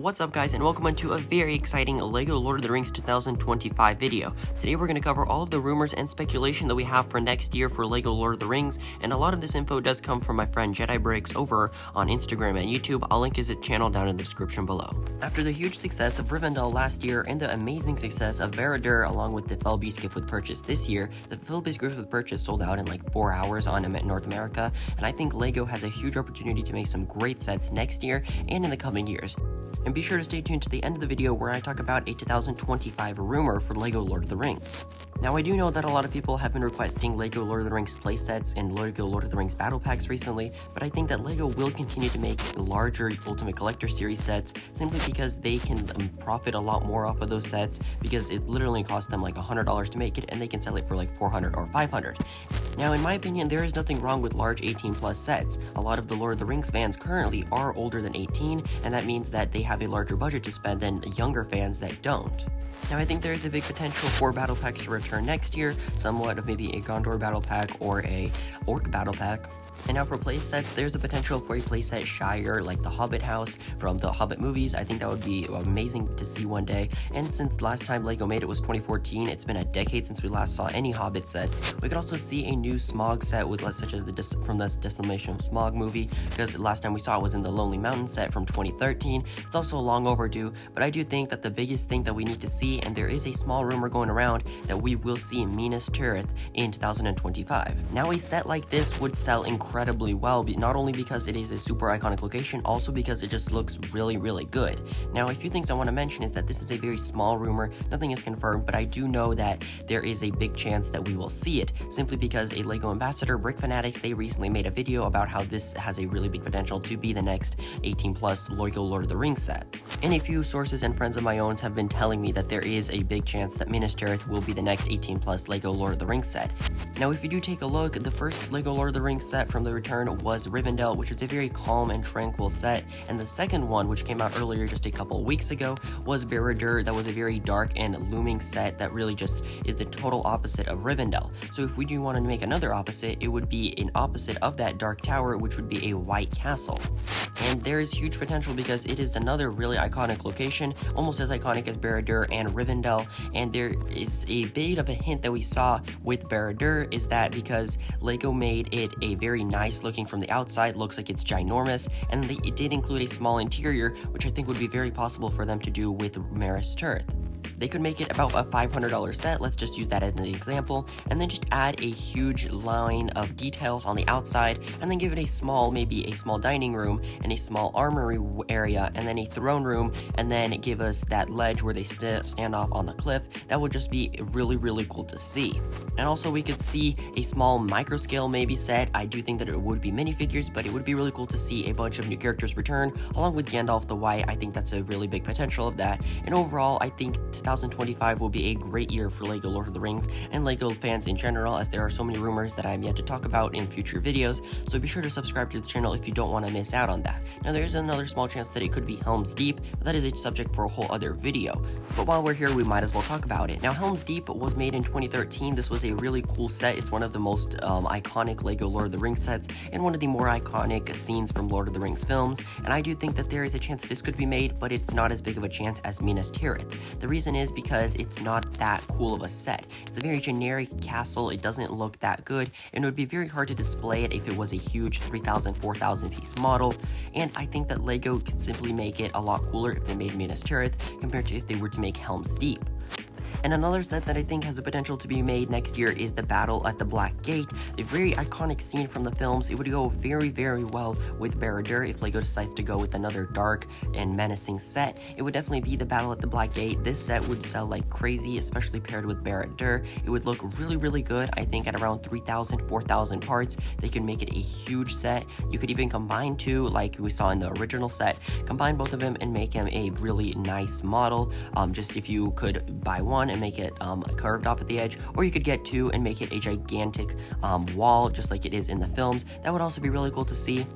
What's up guys, and welcome to a very exciting LEGO Lord of the Rings 2025 video. Today we're going to cover all of the rumors and speculation that we have for next year for LEGO Lord of the Rings, and a lot of this info does come from my friend Jedi Bricks over on Instagram and YouTube. I'll link his channel down in the description below. After the huge success of Rivendell last year and the amazing success of Barad-dûr along with the Felbeast gift with purchase this year, the Felbeast gift with purchase sold out in like 4 hours on North America, and I think LEGO has a huge opportunity to make some great sets next year and in the coming years. And be sure to stay tuned to the end of the video where I talk about a 2025 rumor for LEGO Lord of the Rings. Now, I do know that a lot of people have been requesting LEGO Lord of the Rings playsets and LEGO Lord of the Rings battle packs recently, but I think that LEGO will continue to make larger Ultimate Collector Series sets simply because they can profit a lot more off of those sets, because it literally costs them like $100 to make it and they can sell it for like $400 or $500. Now, in my opinion, there is nothing wrong with large 18 plus sets. A lot of the Lord of the Rings fans currently are older than 18, and that means that they have a larger budget to spend than younger fans that don't. Now, I think there is a big potential for battle packs to return next year, somewhat of maybe a Gondor battle pack or a Orc battle pack. And now for playsets, there's a potential for a playset Shire like the Hobbit house from the Hobbit movies. I think that would be amazing to see one day. And since last time LEGO made it was 2014, it's been a decade since we last saw any Hobbit sets. We could also see a new Smaug set with such as from the Decimation of Smaug movie, because the last time we saw it was in the Lonely Mountain set from 2013. It's also long overdue, but I do think that the biggest thing that we need to see, and there is a small rumor going around, that we will see Minas Tirith in 2025. Now, a set like this would sell incredibly well, not only because it is a super iconic location, also because it just looks really good. Now, a few things I want to mention is that this is a very small rumor, nothing is confirmed, but I do know that there is a big chance that we will see it, simply because a LEGO ambassador, Brick Fanatics, they recently made a video about how this has a really big potential to be the next 18 plus LEGO Lord of the Rings set. And a few sources and friends of my own have been telling me that there is a big chance that Minas Tirith will be the next 18 plus LEGO Lord of the Rings set. Now, if you do take a look, the first LEGO Lord of the Rings set from the return was Rivendell, which was a very calm and tranquil set, and the second one, which came out earlier just a couple weeks ago, was Barad-dûr. That was a very dark and looming set that really just is the total opposite of Rivendell. So if we do want to make another opposite, it would be an opposite of that dark tower, which would be a white castle. And there is huge potential because it is another really iconic location, almost as iconic as Barad-dûr and Rivendell, and there is a bit of a hint that we saw with Barad-dûr is that because LEGO made it a very nice looking from the outside, looks like it's ginormous, and it did include a small interior, which I think would be very possible for them to do with Minas Tirith. They could make it about a $500 set, let's just use that as an example, and then just add a huge line of details on the outside, and then give it a small, maybe a small dining room, and a small armory area, and then a throne room, and then give us that ledge where they stand off on the cliff. That would just be really cool to see. And also we could see a small micro scale maybe set. I do think that it would be minifigures, but it would be really cool to see a bunch of new characters return, along with Gandalf the White. I think that's a really big potential of that, and overall I think 2025 will be a great year for LEGO Lord of the Rings and LEGO fans in general, as there are so many rumors that I'm yet to talk about in future videos, so be sure to subscribe to the channel if you don't want to miss out on that. Now, there's another small chance that it could be Helms Deep, but that is a subject for a whole other video. But while we're here, we might as well talk about it. Now, Helms Deep was made in 2013. This was a really cool set. It's one of the most iconic LEGO Lord of the Rings sets, and one of the more iconic scenes from Lord of the Rings films, and I do think that there is a chance this could be made, but it's not as big of a chance as Minas Tirith. The reason is because it's not that cool of a set. It's a very generic castle, it doesn't look that good, and it would be very hard to display it if it was a huge 3,000, 4,000 piece model, and I think that LEGO could simply make it a lot cooler if they made Minas Tirith compared to if they were to make Helms Deep. And another set that I think has the potential to be made next year is the Battle at the Black Gate, a very iconic scene from the films. It would go very well with Barad-dûr if LEGO decides to go with another dark and menacing set. It would definitely be the Battle at the Black Gate. This set would sell like crazy, especially paired with Barad-dûr. It would look really good. I think at around 3,000, 4,000 parts, they could make it a huge set. You could even combine two, like we saw in the original set, combine both of them and make him a really nice model. Just if you could buy one and make it curved off at the edge, or you could get two and make it a gigantic wall just like it is in the films. That would also be really cool to see.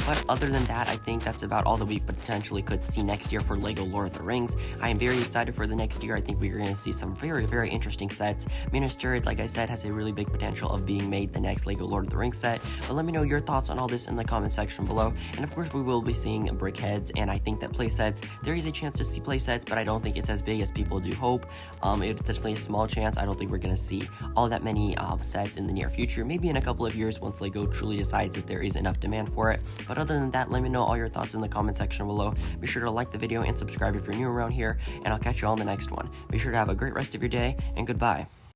But other than that, I think that's about all that we potentially could see next year for LEGO Lord of the Rings. I am very excited for the next year. I think we're going to see some very, very interesting sets. Minas Tirith, like I said, has a really big potential of being made the next LEGO Lord of the Rings set. But let me know your thoughts on all this in the comment section below. And of course, we will be seeing brick heads, and I think that playsets, there is a chance to see playsets, but I don't think it's as big as people do hope. It's definitely a small chance. I don't think we're going to see all that many sets in the near future. Maybe in a couple of years once LEGO truly decides that there is enough demand for it. But other than that, let me know all your thoughts in the comment section below. Be sure to like the video and subscribe if you're new around here, and I'll catch you all in the next one. Be sure to have a great rest of your day, and goodbye.